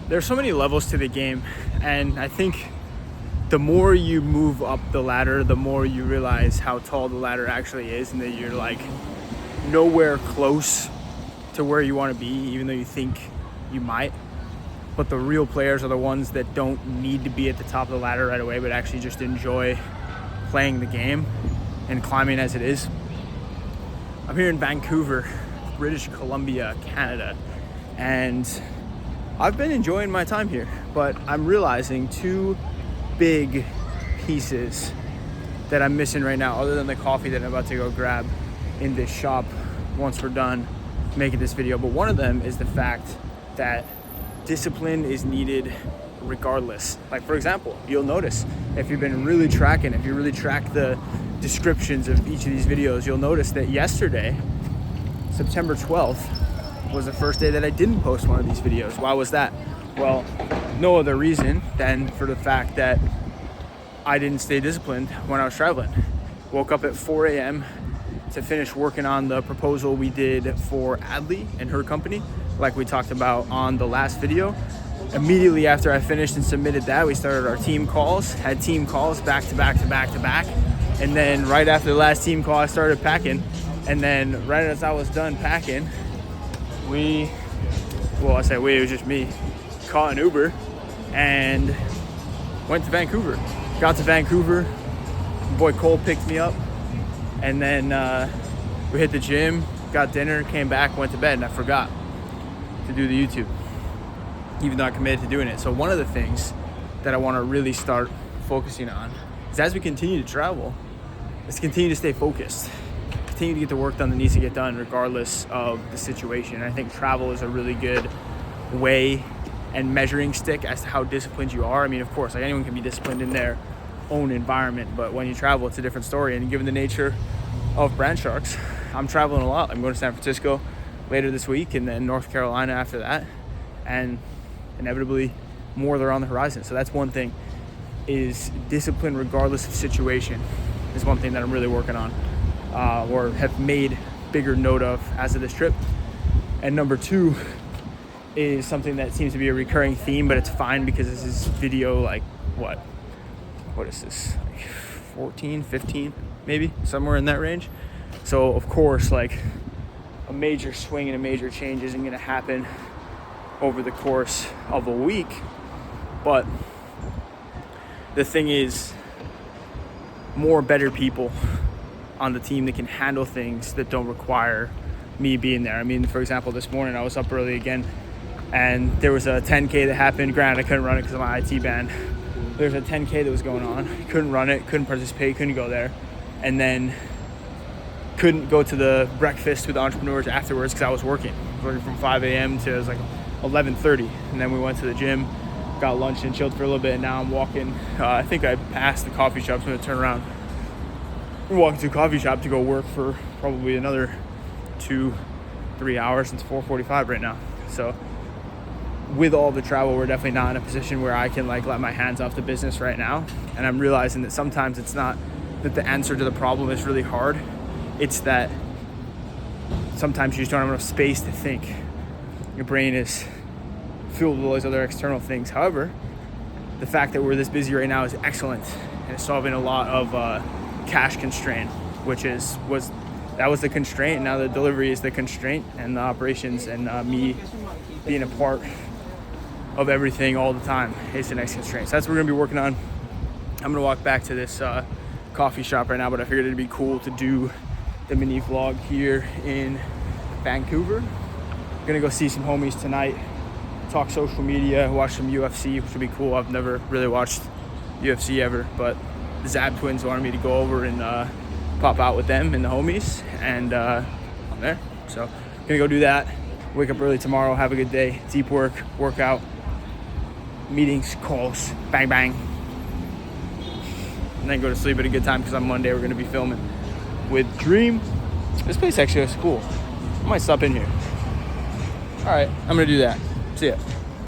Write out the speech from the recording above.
there's so many levels to the game, and I think the more you move up the ladder, the more you realize how tall the ladder actually is, and that you're like nowhere close to where you want to be, even though you think you might. But the real players are the ones that don't need to be at the top of the ladder right away, but actually just enjoy playing the game and climbing as it is. I'm here in Vancouver, British Columbia, Canada, and I've been enjoying my time here, but I'm realizing two big pieces that I'm missing right now, other than the coffee that I'm about to go grab in this shop once we're done making this video. But one of them is the fact that discipline is needed regardless. Like, for example, you'll notice if you've been really tracking, if you really track the descriptions of each of these videos, you'll notice that yesterday, September 12th, was the first day that I didn't post one of these videos. Why was that? Well, no other reason than for the fact that I didn't stay disciplined when I was traveling. Woke up at 4 a.m. to finish working on the proposal we did for Adley and her company, like we talked about on the last video. Immediately after I finished and submitted that, we started our team calls, had team calls back to back to back to back. And then right after the last team call, I started packing. And then right as I was done packing, it was just me, caught an Uber and went to Vancouver. Got to Vancouver, my boy Cole picked me up, and then we hit the gym, got dinner, came back, went to bed, and I forgot to do the YouTube, even though I committed to doing it. So one of the things that I want to really start focusing on is, as we continue to travel, is continue to stay focused. Continue to get the work done that needs to get done regardless of the situation. I think travel is a really good way and measuring stick as to how disciplined you are. I mean, of course, like, anyone can be disciplined in their own environment, but when you travel, it's a different story. And given the nature of Brand Sharks, I'm traveling a lot. I'm going to San Francisco later this week, and then North Carolina after that, and inevitably more that are on the horizon. So that's one thing, is discipline regardless of situation is one thing that I'm really working on, or have made bigger note of as of this trip. And number two is something that seems to be a recurring theme, but it's fine because this is video, like, what is this, like 14, 15, maybe somewhere in that range. So of course, like, a major swing and a major change isn't going to happen over the course of a week. But the thing is, more better people on the team that can handle things that don't require me being there. I mean, for example, this morning I was up early again, and there was a 10K that happened. Granted, I couldn't run it because of my IT ban. There's a 10K that was going on. Couldn't run it, couldn't participate, couldn't go there. And then couldn't go to the breakfast with entrepreneurs afterwards because I was working from 5 a.m. to, it was like 11:30. And then we went to the gym, got lunch and chilled for a little bit. And now I'm walking. I think I passed the coffee shop, so I'm going to turn around and walk to a coffee shop to go work for probably another 2-3 hours. It's 4:45 right now. So with all the travel, we're definitely not in a position where I can, like, let my hands off the business right now. And I'm realizing that sometimes it's not that the answer to the problem is really hard. It's that sometimes you just don't have enough space to think. Your brain is filled with all these other external things. However, the fact that we're this busy right now is excellent, and it's solving a lot of cash constraint, which was the constraint. Now the delivery is the constraint, and the operations and me being a part of everything all the time is the next constraint. So that's what we're gonna be working on. I'm gonna walk back to this coffee shop right now, but I figured it'd be cool to do the mini vlog here in Vancouver. I'm gonna go see some homies tonight, talk social media, watch some UFC, which would be cool. I've never really watched UFC ever, but the Zab twins wanted me to go over and pop out with them and the homies, and I'm there. So gonna go do that. Wake up early tomorrow, have a good day, deep workout, meetings, calls, bang bang, and then go to sleep at a good time, because on Monday we're gonna be filming with Dream. This place actually looks cool. I might stop in here. All right, I'm gonna do that. See ya.